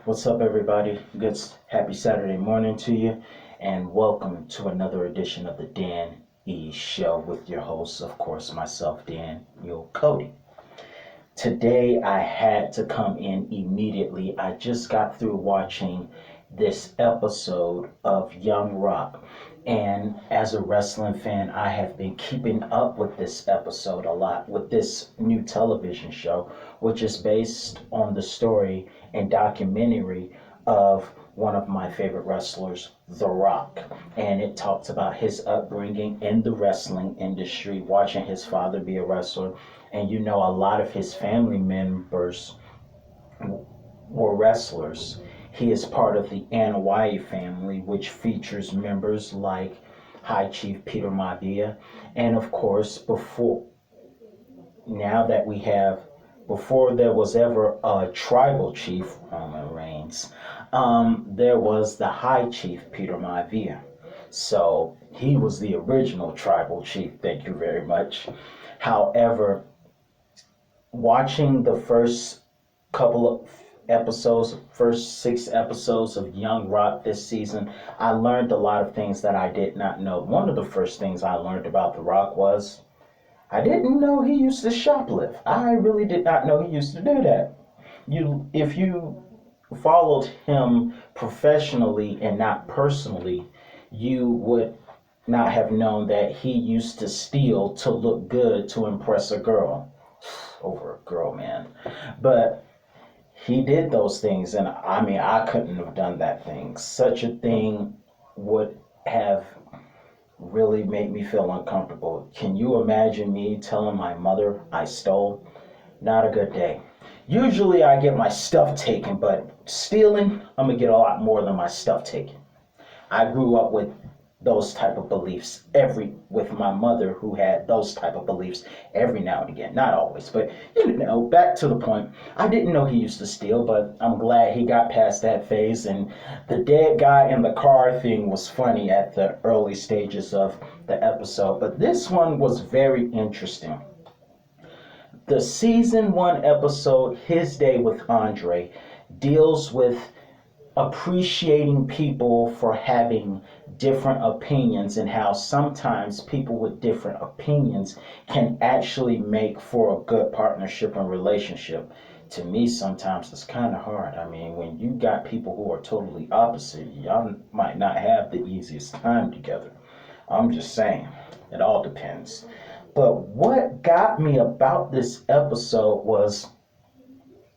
What's up, everybody? Happy Saturday morning to you, and welcome to another edition of the Dan E Show with your host, of course, myself, Dan, your Cody. Today, I had to come in immediately. I just got through watching this episode of Young Rock, and as a wrestling fan, I have been keeping up with this episode a lot with this new television show, which is based on the story and documentary of one of my favorite wrestlers, The Rock. And it talks about his upbringing in the wrestling industry, watching his father be a wrestler. And a lot of his family members were wrestlers. He is part of the Anoa'i family, which features members like High Chief Peter Maivia. And of course, now that we have before there was ever a tribal chief, Roman Reigns, there was the high chief, Peter Maivia. So he was the original tribal chief, thank you very much. However, watching the first couple of episodes, first 6 episodes of Young Rock this season, I learned a lot of things that I did not know. One of the first things I learned about The Rock was I didn't know he used to shoplift. I really did not know he used to do that. If you followed him professionally and not personally, you would not have known that he used to steal to look good to impress a girl. Over a girl, man. But he did those things, and I mean, I couldn't have done that thing. Such a thing would have really made me feel uncomfortable. Can you imagine me telling my mother I stole? Not a good day. Usually I get my stuff taken, but stealing, I'm gonna get a lot more than my stuff taken. I grew up with those type of beliefs with my mother who had those type of beliefs every now and again, not always, but back to the point. I didn't know he used to steal, but I'm glad he got past that phase. And the dead guy in the car thing was funny at the early stages of the episode, but this one was very interesting. The season 1 episode, His Day with Andre, deals with appreciating people for having different opinions and how sometimes people with different opinions can actually make for a good partnership and relationship. To me, sometimes it's kind of hard. I mean, when you got people who are totally opposite, y'all might not have the easiest time together. I'm just saying, it all depends. But what got me about this episode was,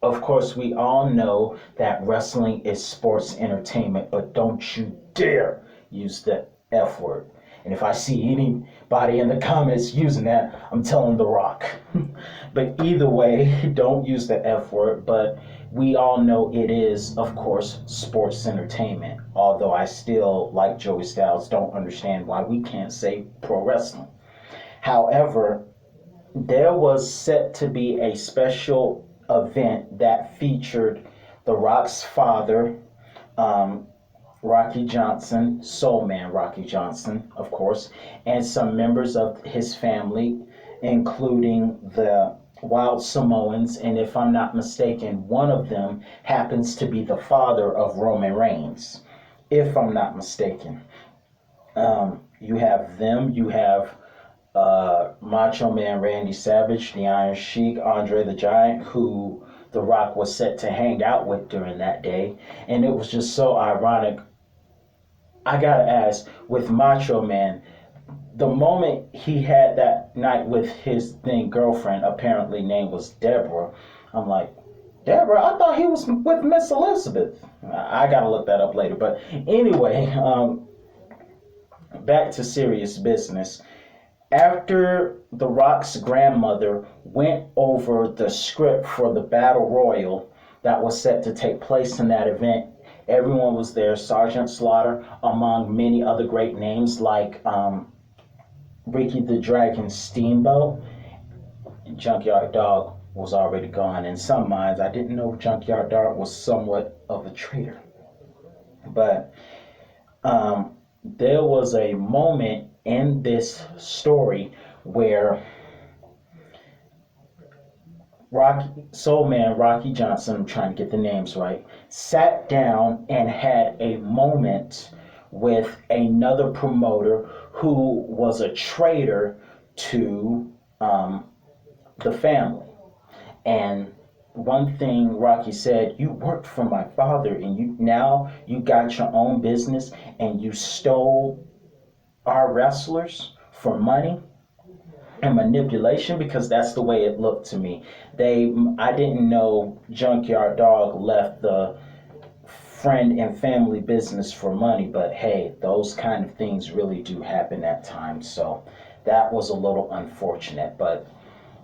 of course, we all know that wrestling is sports entertainment, but don't you dare use the F word. And if I see anybody in the comments using that, I'm telling The Rock. But either way, don't use the F word. But we all know it is, of course, sports entertainment. Although I still, like Joey Styles, don't understand why we can't say pro wrestling. However, there was set to be a special event that featured The Rock's father, Rocky Johnson, Soul Man Rocky Johnson, of course, and some members of his family, including the Wild Samoans. And if I'm not mistaken, one of them happens to be the father of Roman Reigns, if I'm not mistaken. You have them, you have Macho Man Randy Savage, the Iron Sheik, Andre the Giant, who The Rock was set to hang out with during that day. And it was just so ironic. I gotta ask, with Macho Man, the moment he had that night with his then girlfriend, apparently name was Deborah, I'm like, Deborah, I thought he was with Miss Elizabeth. I gotta look that up later. But anyway, back to serious business. After The Rock's grandmother went over the script for the Battle Royal that was set to take place in that event, everyone was there. Sergeant Slaughter, among many other great names like Ricky the Dragon Steamboat. And Junkyard Dog was already gone. In some minds, I didn't know Junkyard Dog was somewhat of a traitor. But there was a moment in this story where Soul Man Rocky Johnson, I'm trying to get the names right, sat down and had a moment with another promoter who was a traitor to um, the family. And one thing Rocky said, you worked for my father and you got your own business and you stole our wrestlers for money and manipulation, because that's the way it looked to me. I didn't know Junkyard Dog left the friend and family business for money, but hey, those kind of things really do happen at times. So that was a little unfortunate, but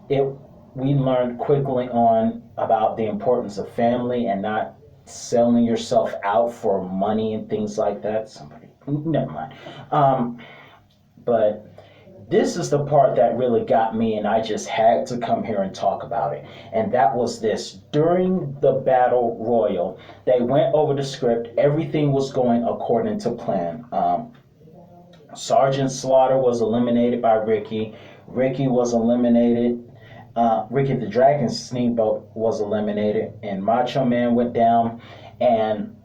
it we learned quickly on about the importance of family and not selling yourself out for money and things like that. Somebody, never mind. But this is the part that really got me, and I just had to come here and talk about it. And that was this: during the battle royal, they went over the script. Everything was going according to plan. Sergeant Slaughter was eliminated by Ricky. Ricky was eliminated. Ricky the Dragon Steamboat was eliminated, and Macho Man went down, and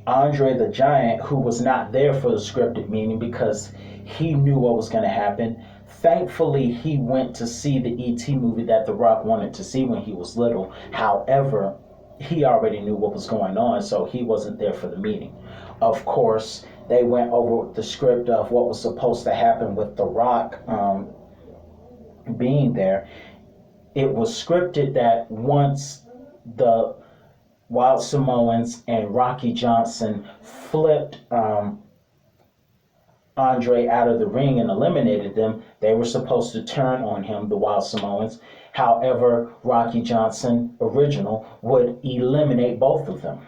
Andre the Giant, who was not there for the scripted meeting because he knew what was going to happen. Thankfully, he went to see the E.T. movie that The Rock wanted to see when he was little. However, he already knew what was going on, so he wasn't there for the meeting. Of course, they went over the script of what was supposed to happen with The Rock being there. It was scripted that once the Wild Samoans and Rocky Johnson flipped Andre out of the ring and eliminated them, they were supposed to turn on him, the Wild Samoans. However, Rocky Johnson, original, would eliminate both of them.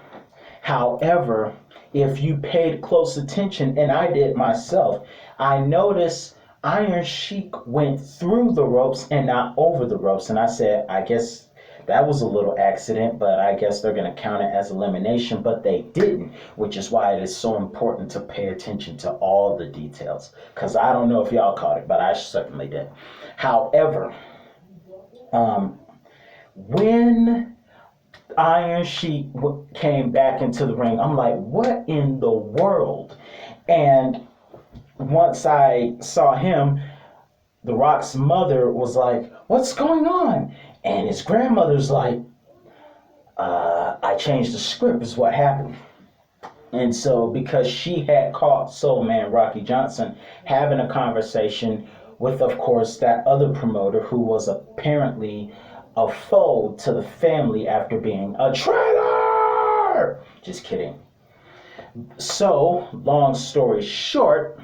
However, if you paid close attention, and I did myself, I noticed Iron Sheik went through the ropes and not over the ropes. And I said, I guess that was a little accident, but I guess they're going to count it as elimination. But they didn't, which is why it is so important to pay attention to all the details. Because I don't know if y'all caught it, but I certainly did. However, when Iron Sheik came back into the ring, I'm like, what in the world? And once I saw him, The Rock's mother was like, what's going on? And his grandmother's like, I changed the script is what happened. And so because she had caught Soul Man Rocky Johnson having a conversation with, of course, that other promoter who was apparently a foe to the family after being a traitor. Just kidding. So, long story short,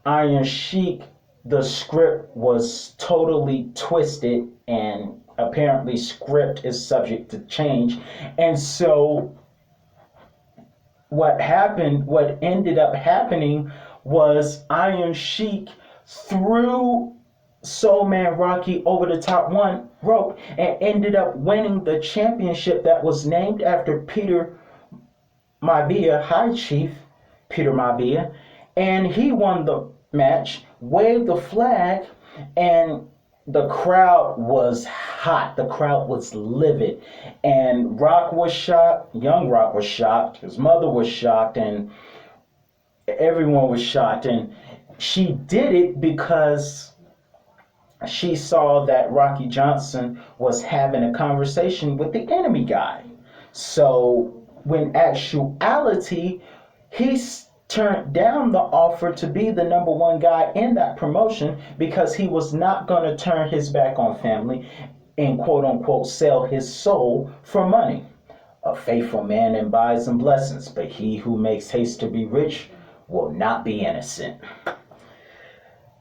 Iron Sheik, the script was totally twisted, and apparently script is subject to change. And so what ended up happening was Iron Sheik threw Soul Man Rocky over the top one rope and ended up winning the championship that was named after Peter Maivia, High Chief Peter Maivia, and he won the match, waved the flag, and the crowd was hot. The crowd was livid. And Rock was shocked. Young Rock was shocked. His mother was shocked. And everyone was shocked. And she did it because she saw that Rocky Johnson was having a conversation with the enemy guy. So when actuality, he's turned down the offer to be the number one guy in that promotion because he was not going to turn his back on family and quote unquote sell his soul for money. A faithful man imbies in blessings, but he who makes haste to be rich will not be innocent.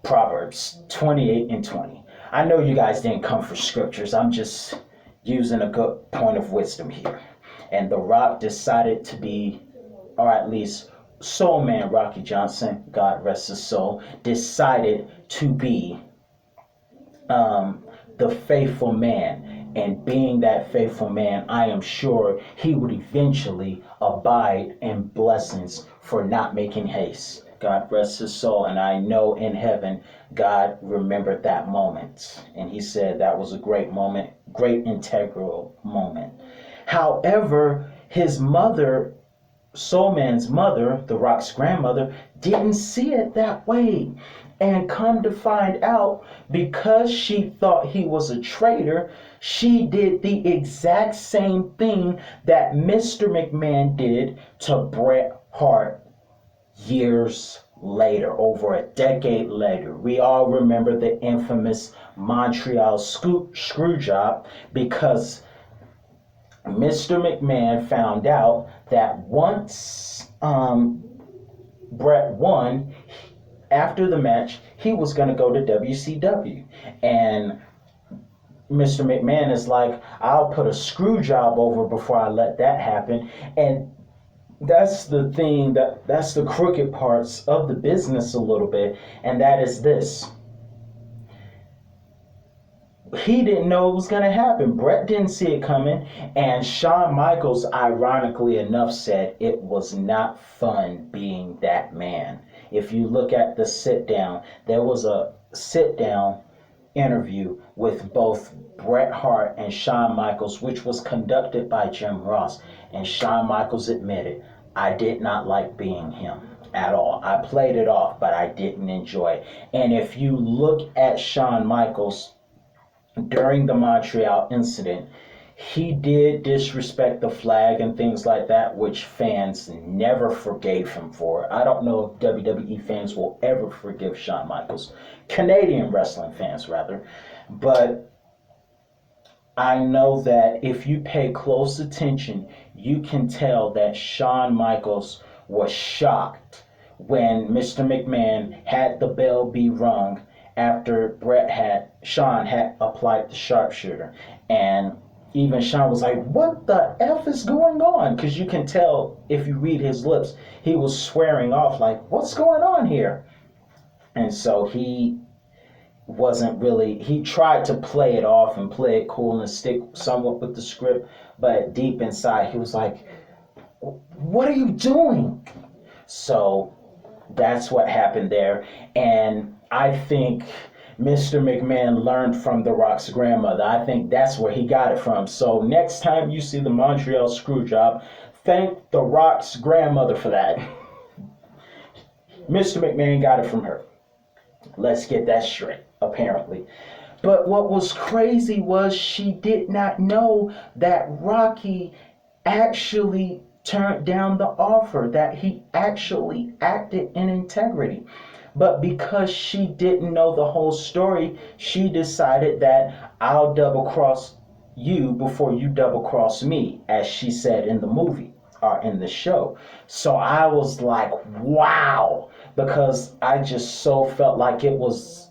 Proverbs 28:20. I know you guys didn't come for scriptures. I'm just using a good point of wisdom here. And The Rock decided to be, or at least Soul Man Rocky Johnson, God rest his soul, decided to be the faithful man. And being that faithful man, I am sure he would eventually abide in blessings for not making haste. God rest his soul. And I know in heaven, God remembered that moment. And he said that was a great moment, great integral moment. However, his mother, Soul Man's mother, The Rock's grandmother, didn't see it that way. And come to find out, because she thought he was a traitor, she did the exact same thing that Mr. McMahon did to Bret Hart years later, over a decade later. We all remember the infamous Montreal screw job, because Mr. McMahon found out that once Bret won, after the match, he was going to go to WCW. And Mr. McMahon is like, I'll put a screw job over before I let that happen. And that's the thing, that's the crooked parts of the business a little bit. And that is this. He didn't know it was going to happen. Bret didn't see it coming. And Shawn Michaels, ironically enough, said it was not fun being that man. If you look at the sit down, there was a sit down interview with both Bret Hart and Shawn Michaels, which was conducted by Jim Ross. And Shawn Michaels admitted, I did not like being him at all. I played it off, but I didn't enjoy it. And if you look at Shawn Michaels during the Montreal incident, he did disrespect the flag and things like that, which fans never forgave him for. I don't know if WWE fans will ever forgive Shawn Michaels. Canadian wrestling fans, rather. But I know that if you pay close attention, you can tell that Shawn Michaels was shocked when Mr. McMahon had the bell be rung after Shawn had applied the sharpshooter. And even Shawn was like, what the F is going on? Because you can tell if you read his lips, he was swearing off like, what's going on here? And so he tried to play it off and play it cool and stick somewhat with the script. But deep inside, he was like, what are you doing? So that's what happened there. And I think Mr. McMahon learned from The Rock's grandmother. I think that's where he got it from. So next time you see the Montreal screw job, thank The Rock's grandmother for that. Mr. McMahon got it from her. Let's get that straight, apparently. But what was crazy was she did not know that Rocky actually turned down the offer, that he actually acted in integrity. But because she didn't know the whole story, she decided that I'll double cross you before you double cross me, as she said in the movie or in the show. So I was like, wow, because I just so felt like it was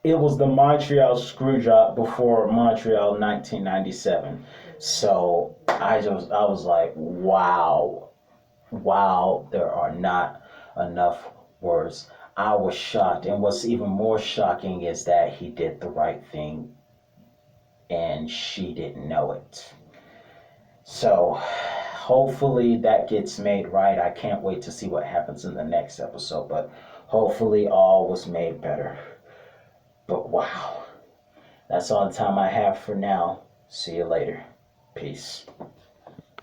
the Montreal Screwjob before Montreal 1997. So I was like, wow, there are not enough words. I was shocked. And what's even more shocking is that he did the right thing and she didn't know it. So hopefully that gets made right. I can't wait to see what happens in the next episode, but hopefully all was made better. But wow, that's all the time I have for now. See you later. Peace.